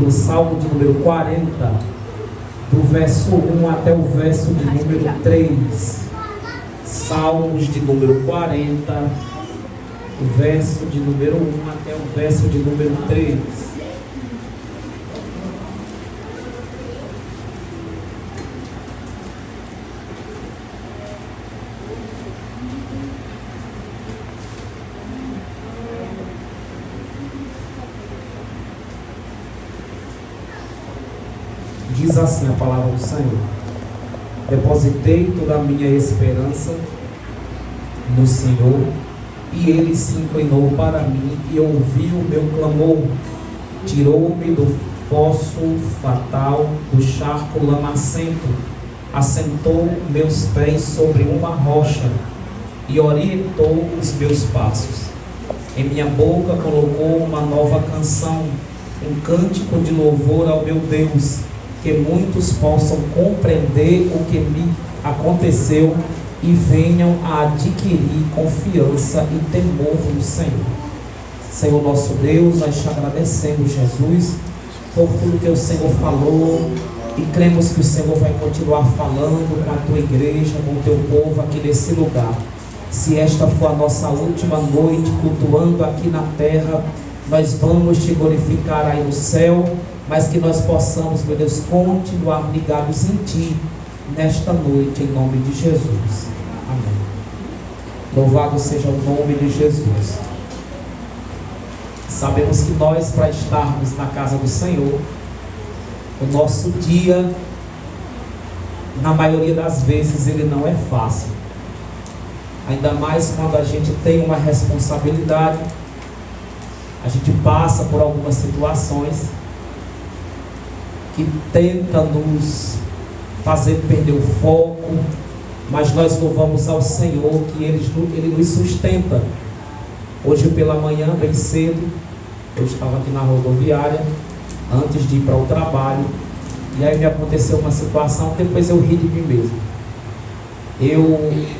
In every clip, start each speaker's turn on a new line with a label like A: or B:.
A: O Salmo de número 40, do verso 1 até o verso de número 3. Salmos de número 40, o verso de número 1 até o verso de número 3. Diz assim a palavra do Senhor: depositei toda a minha esperança no Senhor, e Ele se inclinou para mim e ouviu o meu clamor. Tirou-me do fosso fatal, do charco lamacento, assentou meus pés sobre uma rocha e orientou os meus passos. Em minha boca colocou uma nova canção, um cântico de louvor ao meu Deus, que muitos possam compreender o que me aconteceu e venham a adquirir confiança e temor no Senhor. Senhor nosso Deus, nós te agradecemos, Jesus, por tudo que o Senhor falou, e cremos que o Senhor vai continuar falando com a tua igreja, com o teu povo aqui nesse lugar. Se esta for a nossa última noite cultuando aqui na terra, nós vamos te glorificar aí no céu, mas que nós possamos, meu Deus, continuar ligados em Ti nesta noite, em nome de Jesus. Amém. Louvado seja o nome de Jesus. Sabemos que nós, para estarmos na casa do Senhor, o nosso dia, na maioria das vezes, ele não é fácil. Ainda mais quando a gente tem uma responsabilidade, a gente passa por algumas situações que tenta nos fazer perder o foco, mas nós louvamos ao Senhor que Ele nos sustenta. Hoje pela manhã, bem cedo, eu estava aqui na rodoviária, antes de ir para o trabalho, e aí me aconteceu uma situação, depois eu ri de mim mesmo.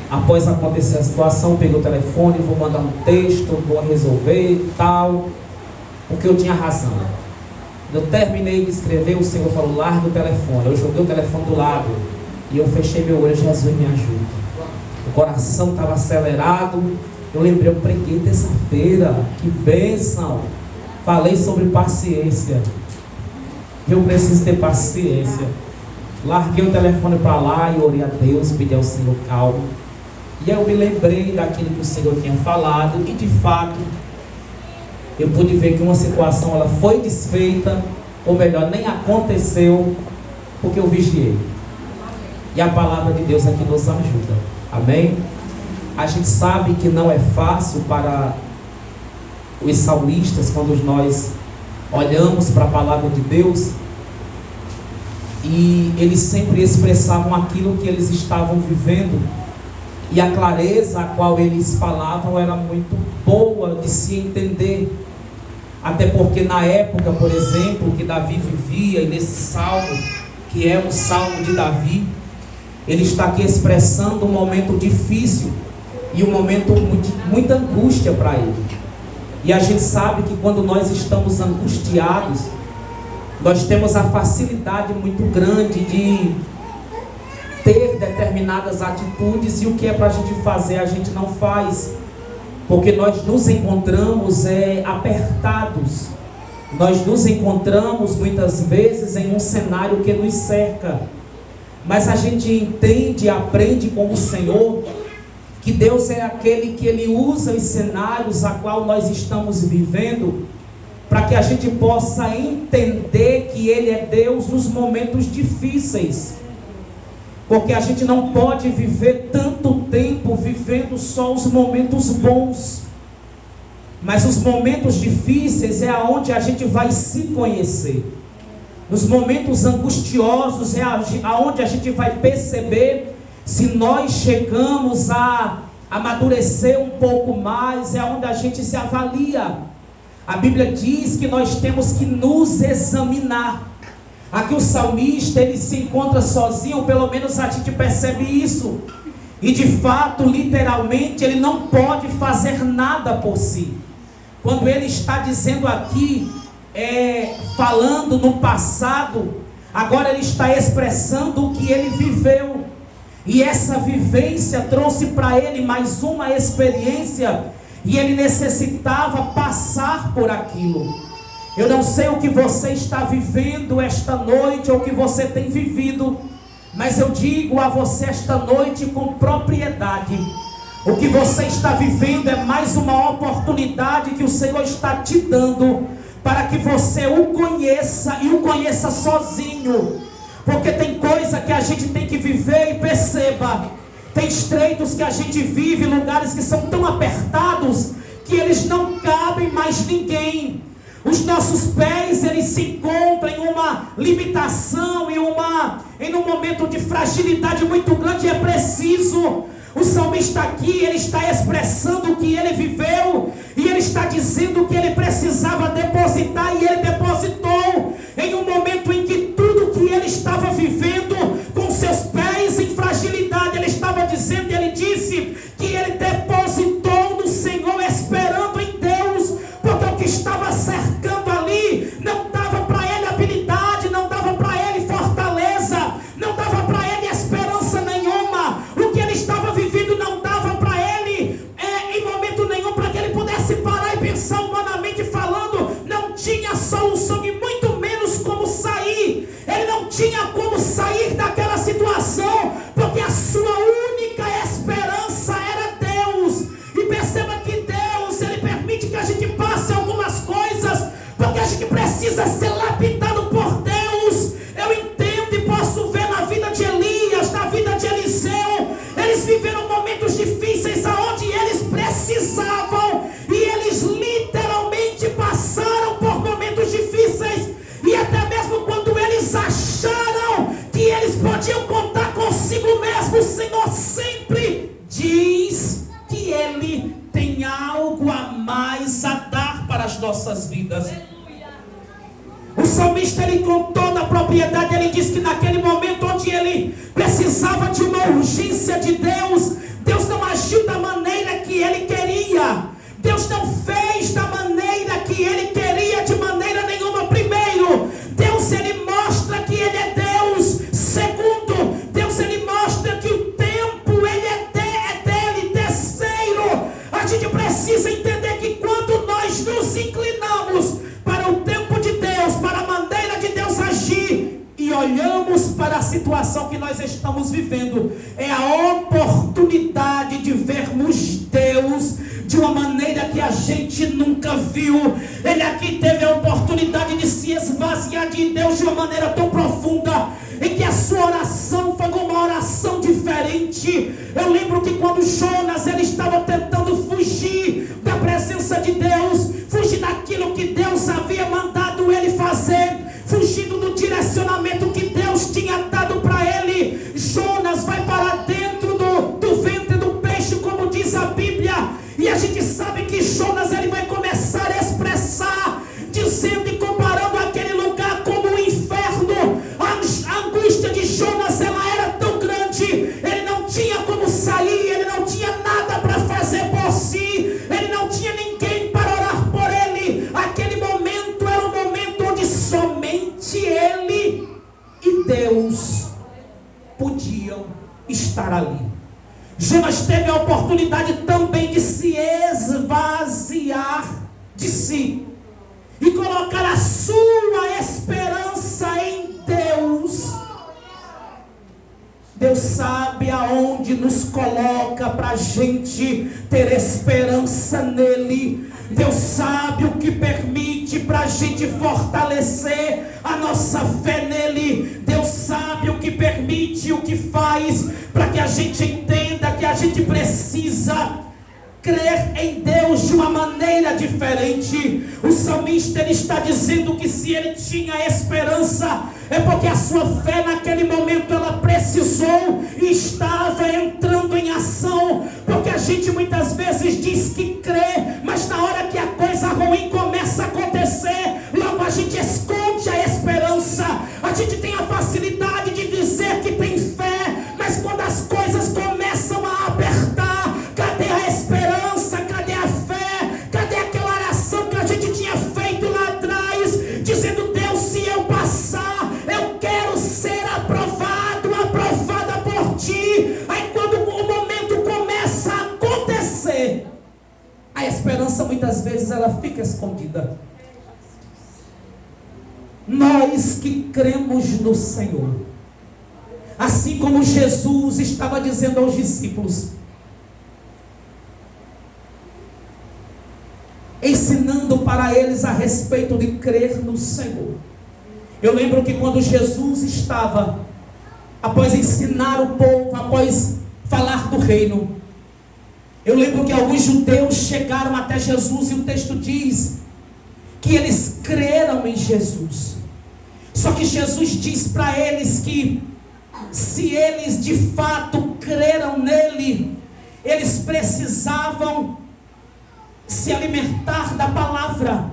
A: Após acontecer a situação, peguei o telefone, vou mandar um texto, vou resolver e tal, porque eu tinha razão. Eu terminei de escrever, o Senhor falou: larga o telefone. Eu joguei o telefone do lado e eu fechei meu olho. Jesus, me ajuda. O coração estava acelerado. Eu lembrei, eu preguei terça-feira, que bênção. Falei sobre paciência. Eu preciso ter paciência. Larguei o telefone para lá e orei a Deus, pedi ao Senhor calma. E aí eu me lembrei daquilo que o Senhor tinha falado, e de fato eu pude ver que uma situação ela foi desfeita, ou melhor, nem aconteceu, porque eu vigiei. E a palavra de Deus aqui nos ajuda. Amém? A gente sabe que não é fácil para os salmistas, quando nós olhamos para a palavra de Deus, e eles sempre expressavam aquilo que eles estavam vivendo, e a clareza a qual eles falavam era muito boa de se entender. Até porque na época, por exemplo, que Davi vivia, e nesse salmo, que é o salmo de Davi, ele está aqui expressando um momento difícil e um momento de muita angústia para ele. E a gente sabe que quando nós estamos angustiados, nós temos a facilidade muito grande de ter determinadas atitudes, e o que é para a gente fazer, a gente não faz. Porque nós nos encontramos apertados, nós nos encontramos muitas vezes em um cenário que nos cerca, mas a gente entende e aprende com o Senhor que Deus é aquele que Ele usa os cenários a qual nós estamos vivendo, para que a gente possa entender que Ele é Deus nos momentos difíceis. Porque a gente não pode viver tanto tempo vivendo só os momentos bons. Mas os momentos difíceis é aonde a gente vai se conhecer. Nos momentos angustiosos é aonde a gente vai perceber se nós chegamos a amadurecer um pouco mais, é aonde a gente se avalia. A Bíblia diz que nós temos que nos examinar. Aqui o salmista, ele se encontra sozinho, ou pelo menos a gente percebe isso. E de fato, literalmente, ele não pode fazer nada por si. Quando ele está dizendo aqui falando no passado, agora ele está expressando o que ele viveu. E essa vivência trouxe para ele mais uma experiência, e ele necessitava passar por aquilo. Eu não sei o que você está vivendo esta noite, ou o que você tem vivido, mas eu digo a você esta noite com propriedade: o que você está vivendo é mais uma oportunidade que o Senhor está te dando, para que você o conheça, e o conheça sozinho. Porque tem coisa que a gente tem que viver, e perceba, tem estreitos que a gente vive, lugares que são tão apertados, que eles não cabem mais ninguém. Os nossos pés, eles se encontram em uma limitação, em um momento de fragilidade muito grande, e é preciso. O salmista aqui, ele está expressando o que ele viveu, e ele está dizendo que ele precisava depositar, e ele depositou em um momento em que tudo que ele estava vivendo, com seus pés em fragilidade, ele estava dizendo, ele disse que ele depositou no Senhor, esperando em Deus, porque o que estava cercando ali não dava para ele habilidade, não dava para ele fortaleza, não dava para ele esperança nenhuma. O que ele estava vivendo não dava para ele em momento nenhum para que ele pudesse parar e pensar humanamente falando. Não tinha solução, e muito menos como sair. Ele não tinha como sair daquela situação, porque a sua única esperança era Deus. E perceba que Deus, ele permite que a gente passe algumas coisas, porque a gente precisa ser lapidado por Deus. Eu entendo e posso ver na vida de Elias, na vida de Eliseu, eles viveram momentos difíceis aonde eles precisavam, e eles literalmente passaram por momentos difíceis, e até mesmo quando eles acharam que eles podiam contar consigo mesmo, o Senhor sempre diz que Ele tem algo a mais a dar para as nossas vidas. O salmista, ele com toda a propriedade, ele diz que naquele momento onde ele precisava de uma urgência de Deus, Deus não agiu da maneira que ele queria. Deus não fez da maneira que ele queria, de maneira nenhuma. Primeiro, Deus, ele mostra que ele é Deus. Segundo, Deus, ele mostra que o tempo ele é dele. Terceiro, a gente precisa entender que quando nós nos inclinamos para o tempo de Deus, para a maneira de Deus agir, e olhamos para a situação que nós estamos vivendo, é a oportunidade de vermos Deus de uma maneira que a gente nunca viu. Ele aqui teve a oportunidade de se esvaziar de Deus de uma maneira tão profunda, em que a sua oração foi uma oração diferente. Eu lembro que quando Jonas, ele estava tentando fugir da presença de Deus, fugir daquilo que Deus havia mandado ele fazer, fugindo do direcionamento que Deus tinha dado para ele, Jonas vai para dentro do ventre do peixe, como diz a Bíblia. E a gente sabe que Jonas, ele vai começar a expressar, dizendo e comparando aquele lugar como um inferno. A angústia de Jonas, ela era tão grande, ele não tinha como sair, ele não tinha nada para fazer por si, ele não tinha ninguém para orar por ele. Aquele momento era um momento onde somente ele e Deus podiam estar ali. Jonas teve a oportunidade também de se esvaziar de si e colocar a sua esperança em Deus. Deus sabe aonde nos coloca para a gente ter esperança nele. Deus sabe o que permite para a gente fortalecer a nossa fé nele. Deus sabe o que permite e o que faz para que a gente entenda que a gente precisa crer em Deus de uma maneira diferente. O salmista, ele está dizendo que se ele tinha esperança, é porque a sua fé naquele momento ela precisou e estava entrando em ação. Porque a gente muitas vezes diz que crê, mas na hora que a coisa ruim começa a acontecer, logo a gente esconde a esperança. A gente tem a facilidade de dizer que tem fé, mas quando as coisas começam a apertar, cadê a esperança? Cadê a fé? Cadê aquela oração que a gente tinha feito lá atrás? ela fica escondida. Nós que cremos no Senhor, assim como Jesus estava dizendo aos discípulos, ensinando para eles a respeito de crer no Senhor. Eu lembro que quando Jesus estava, após ensinar o povo, após falar do reino, eu lembro que alguns judeus chegaram até Jesus e o texto diz que eles creram em Jesus. Só que Jesus diz para eles que se eles de fato creram nele, eles precisavam se alimentar da palavra.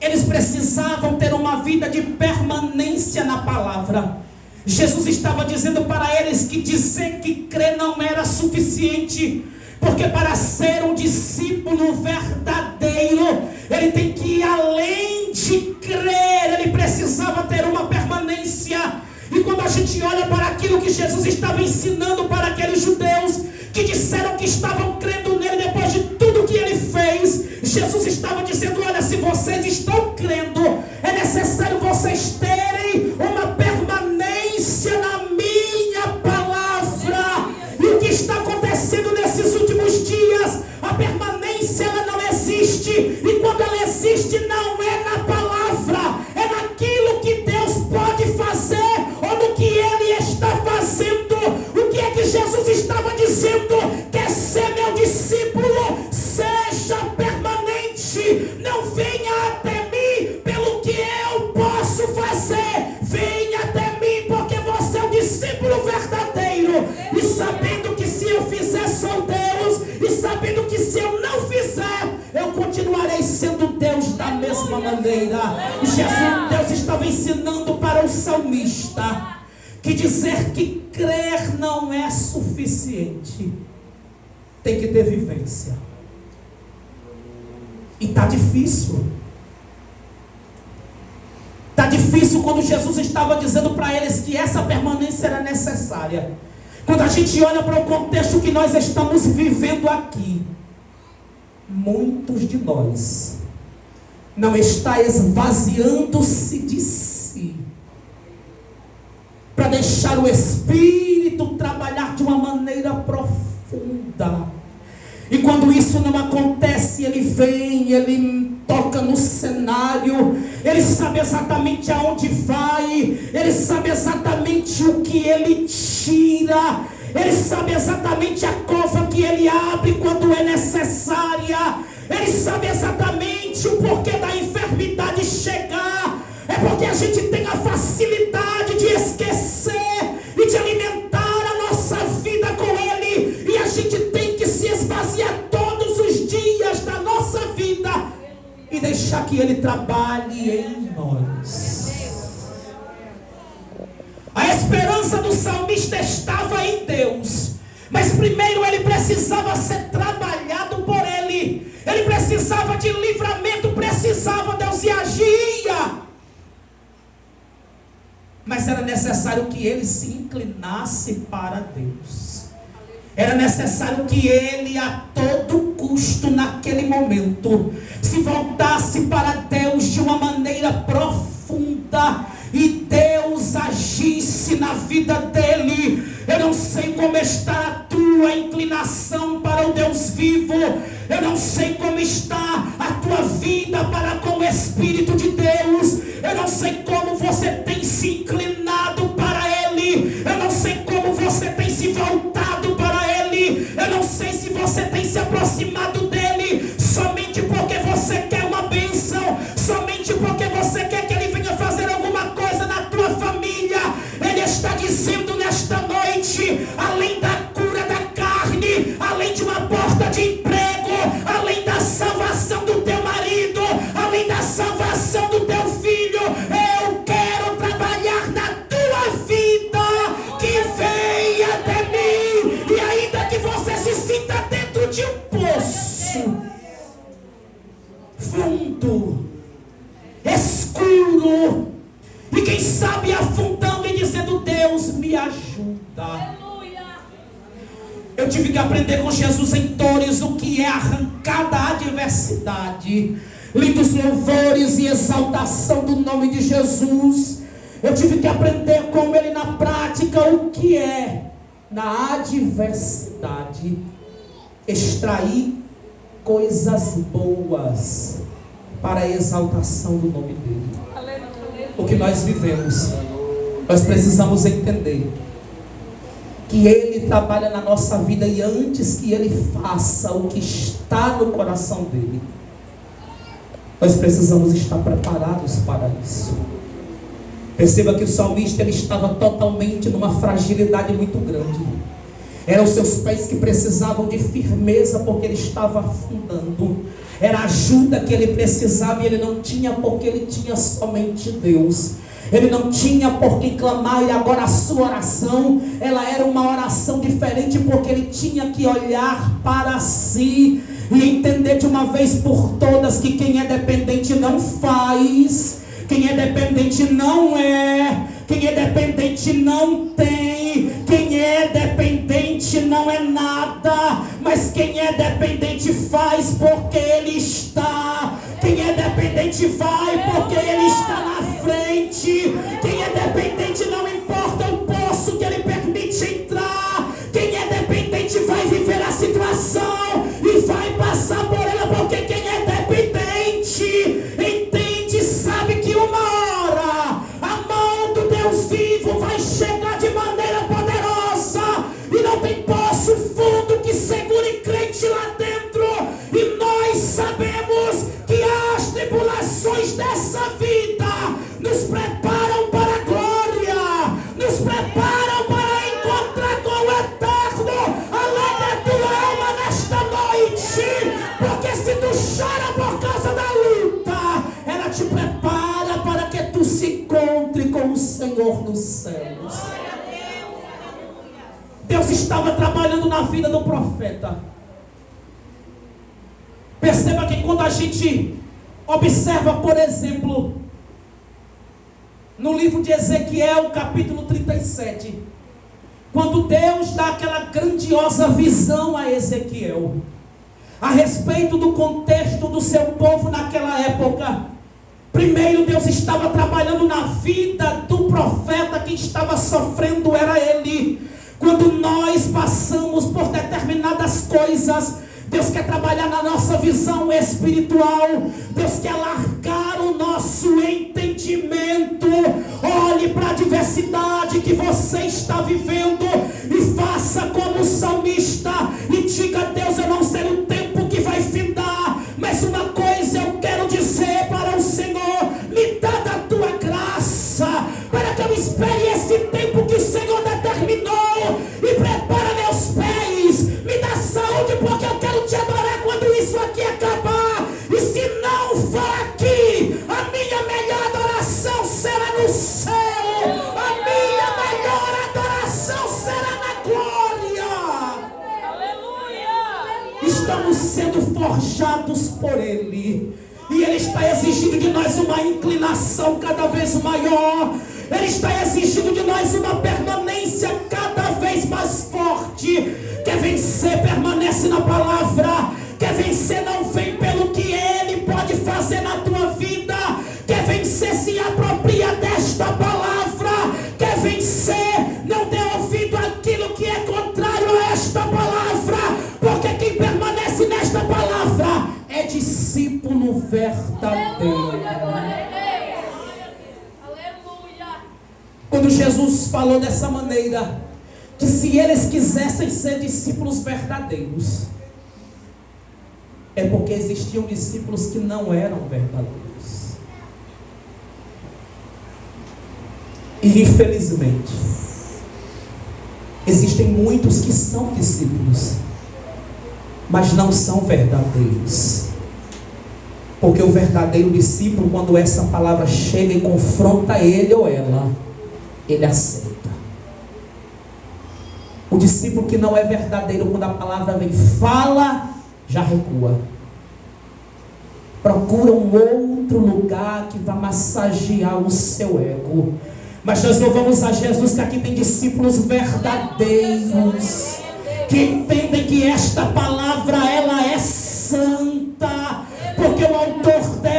A: Eles precisavam ter uma vida de permanência na palavra. Jesus estava dizendo para eles que dizer que crer não era suficiente, porque para ser um discípulo verdadeiro, ele tem que ir além de crer, ele precisava ter uma permanência. E quando a gente olha para aquilo que Jesus estava ensinando para aqueles judeus, que disseram que estavam crendo nele depois de tudo que ele fez, Jesus estava dizendo: olha, se vocês estão crendo, é necessário vocês terem uma permanência na minha palavra. E o que está acontecendo nesses últimos dias, a permanência ela não existe. E quando ela existe, não é na palavra, é naquilo que Deus pode fazer, ou no que Ele está fazendo. O que é que Jesus estava dizendo? Quer ser meu discípulo? Seja permanente. Não venha até mim pelo que eu posso fazer. Venha até mim porque você é um discípulo verdadeiro. E sabendo que se eu fizer, sou Deus. E sabendo que se eu não fizer, eu continuarei sendo Deus da mesma maneira. Deus estava ensinando para o salmista que dizer que crer não é suficiente, tem que ter vivência. E está difícil. Está difícil quando Jesus estava dizendo para eles que essa permanência era necessária. Quando a gente olha para o contexto que nós estamos vivendo aqui, muitos de nós não está esvaziando-se de si para deixar o Espírito trabalhar de uma maneira profunda. E quando isso não acontece, ele vem, ele toca no cenário, ele sabe exatamente aonde vai, ele sabe exatamente o que ele tira, ele sabe exatamente a cova que ele abre quando é necessária, ele sabe exatamente o porquê da enfermidade chegar. É porque a gente tem a facilidade de esquecer e de alimentar a nossa vida com Ele. E a gente tem que se esvaziar todos os dias da nossa vida e deixar que Ele trabalhe em nós. A esperança do salmista estava em Deus, mas primeiro ele precisava ser trabalhado por Ele. Ele precisava de livramento, precisava, Deus e agia. Mas era necessário que ele se inclinasse para Deus. Era necessário que ele, a todo custo, naquele momento, se voltasse para Deus de uma maneira profunda e Deus agisse na vida dele. Eu não sei como está a tua inclinação para o Deus vivo. Eu não sei como está a tua vida para com o Espírito de Deus. Eu não sei como você tem se inclinado para Ele. Eu não sei como você tem se voltado para Ele. Eu não sei se você tem se aproximado dEle somente porque você quer uma bênção, somente porque você quer que Ele venha fazer alguma coisa na tua família. Ele está dizendo nesta noite, além da cura da carne, além de uma porta de emprego, além da salvação do teu marido, além da salvação do teu filho, eu quero trabalhar na tua vida, que venha até mim. E ainda que você se sinta dentro de um poço fundo, escuro, e quem sabe afundando e dizendo: Deus me ajuda. Eu tive que aprender com Jesus em dores o que é arrancar da adversidade. lindos louvores e exaltação do nome de Jesus. Eu tive que aprender com ele na prática o que é, na adversidade, extrair coisas boas para a exaltação do nome dele. O que nós vivemos, nós precisamos entender que ele trabalha na nossa vida, e antes que ele faça o que está no coração dele, nós precisamos estar preparados para isso. Perceba que o salmista, ele estava totalmente numa fragilidade muito grande. Eram os seus pés que precisavam de firmeza, porque ele estava afundando. Era a ajuda que ele precisava e ele não tinha, porque ele tinha somente Deus. Ele não tinha por que clamar, e agora a sua oração, ela era uma oração diferente, porque ele tinha que olhar para si e entender de uma vez por todas que quem é dependente não faz, quem é dependente não é, quem é dependente não tem, quem é dependente não é nada, mas quem é dependente faz porque ele está. Quem é dependente vai porque ele está na frente. Quem é dependente não importa o poço que ele permite entrar. Quem é dependente vai viver a situação e vai passar por ela, porque quem é dependente entende, sabe que uma hora a mão do Deus vivo vai chegar de maneira poderosa e não tem poço fundo que segure crente lá dentro. E nós sabemos que as tribulações dessa vida nos preparam para a glória, nos preparam para encontrar com o eterno. Alegra a tua alma nesta noite, porque se tu chora por causa da luta, ela te prepara para que tu se encontre com o Senhor nos céus. Deus estava trabalhando na vida do profeta. Perceba que quando a gente observa, por exemplo, no livro de Ezequiel, capítulo 37, quando Deus dá aquela grandiosa visão a Ezequiel a respeito do contexto do seu povo naquela época. Primeiro, Deus estava trabalhando na vida do profeta. Quem estava sofrendo era ele. Quando nós passamos por determinadas coisas, Deus quer trabalhar na nossa visão espiritual. Deus quer alargar o nosso entendimento. Olhe para a adversidade que você está vivendo e faça como o salmista e diga: Deus, eu não sei o tempo que vai findar, mas uma coisa eu quero dizer para o Senhor: me dá da tua graça, para que eu espere esse tempo que o Senhor determinou, e prepara meus pés, me dá saúde, porque eu quero te adorar quando isso aqui acabar. E se não for aqui, a minha melhor adoração será no céu, a minha melhor adoração será na glória. Aleluia! Estamos sendo forjados por Ele, e Ele está exigindo de nós uma inclinação cada vez maior. Ele está exigindo de nós uma permanência cada vez mais forte. Quer vencer, permanece na palavra. Quer vencer, não vem pelo que Ele pode fazer na tua vida. Quer vencer, se apropria desta palavra. Quer vencer, não dê ouvido àquilo que é contrário a esta palavra, porque quem permanece nesta palavra é discípulo verdadeiro. Quando Jesus falou dessa maneira, que se eles quisessem ser discípulos verdadeiros, é porque existiam discípulos que não eram verdadeiros. E infelizmente, existem muitos que são discípulos, mas não são verdadeiros. Porque o verdadeiro discípulo, quando essa palavra chega e confronta ele ou ela, ele aceita. O discípulo que não é verdadeiro, quando a palavra vem, fala, já recua. Procura um outro lugar que vai massagear o seu ego. Mas nós louvamos a Jesus que aqui tem discípulos verdadeiros, que entendem que esta palavra, ela é santa, porque o autor dela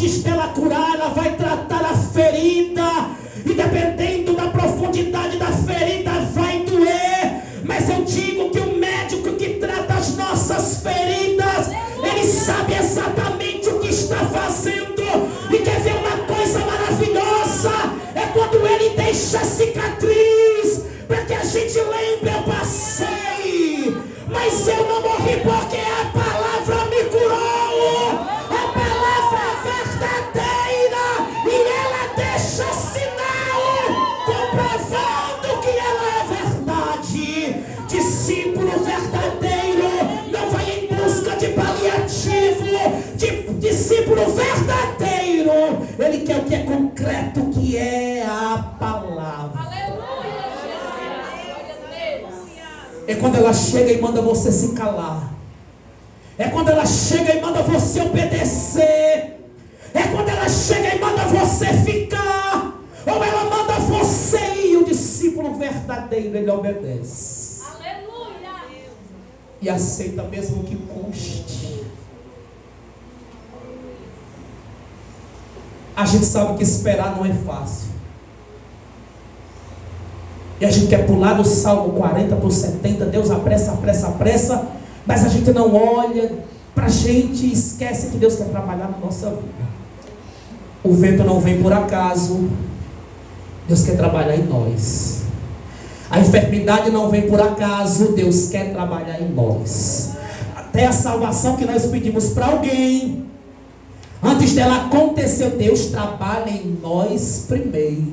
A: antes dela curar, ela vai tratar a ferida. E dependendo da profundidade da ferida, vai doer. Mas eu digo que o médico que trata as nossas feridas, ele sabe exatamente o que está fazendo. E quer ver uma coisa maravilhosa? É quando ele deixa a cicatriz, para que a gente lembre: eu passei, mas eu não morri, porque a palavra me curou. A palavra é verdadeira e ela deixa sinal, comprovando que ela é verdade. Discípulo verdadeiro não vai em busca de paliativo. Discípulo verdadeiro, ele quer o que é concreto, que é a palavra. É quando ela chega e manda você se calar. É quando ela chega e manda você obedecer. É quando ela chega e manda você ficar. Ou ela manda você ir. O discípulo verdadeiro, ele obedece. Aleluia. E aceita mesmo que custe. A gente sabe que esperar não é fácil. E a gente quer pular do Salmo 40 para o 70. Deus apressa, apressa, apressa. Mas a gente não olha para a gente e esquece que Deus quer trabalhar na nossa vida. O vento não vem por acaso. Deus quer trabalhar em nós. A enfermidade não vem por acaso. Deus quer trabalhar em nós. Até a salvação que nós pedimos para alguém, antes dela acontecer, Deus trabalha em nós primeiro.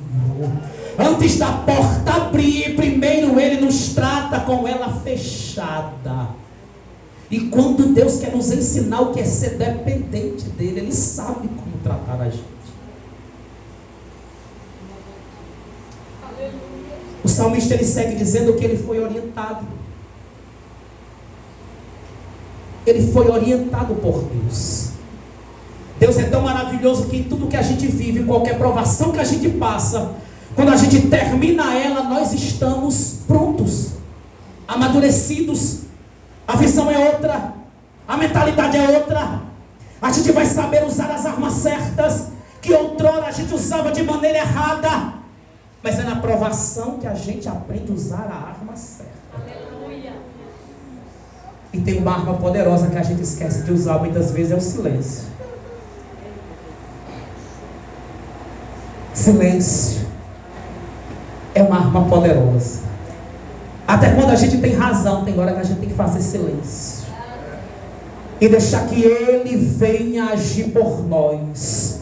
A: Antes da porta abrir, primeiro Ele nos trata com ela fechada. E quando Deus quer nos ensinar o que é ser dependente dEle, Ele sabe como tratar a gente. O salmista, ele segue dizendo que ele foi orientado. Ele foi orientado por Deus. Deus é tão maravilhoso que em tudo que a gente vive, qualquer provação que a gente passa, quando a gente termina ela, nós estamos prontos, amadurecidos. A visão é outra, a mentalidade é outra. A gente vai saber usar as armas certas, que outrora a gente usava de maneira errada. Mas é na provação que a gente aprende a usar a arma certa. Aleluia. E tem uma arma poderosa que a gente esquece de usar muitas vezes, é o silêncio. Silêncio é uma arma poderosa. Até quando a gente tem razão, tem hora que a gente tem que fazer silêncio e deixar que Ele venha agir por nós.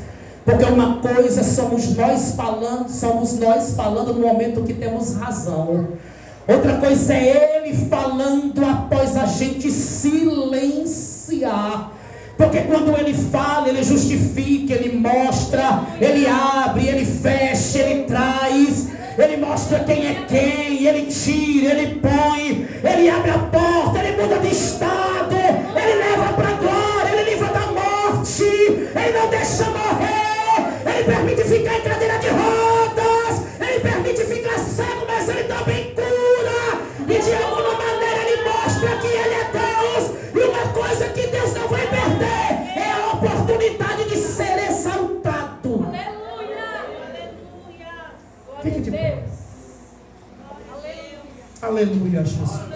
A: Porque uma coisa somos nós falando no momento que temos razão. Outra coisa é Ele falando após a gente silenciar. Porque quando Ele fala, Ele justifica, Ele mostra, Ele abre, Ele fecha, Ele traz, Ele mostra quem é quem, Ele tira, Ele põe, Ele abre a porta, Ele muda de estado, Ele leva para a glória, Ele livra da morte, Ele não deixa morrer, Ele permite ficar em cadeira de rodas, Ele permite ficar cego, mas Ele também cura, e de alguma maneira Ele mostra que Ele é Deus. E uma coisa que Deus não vai perder é a oportunidade de ser exaltado. Aleluia! Aleluia! Fique de pé. Aleluia, Jesus.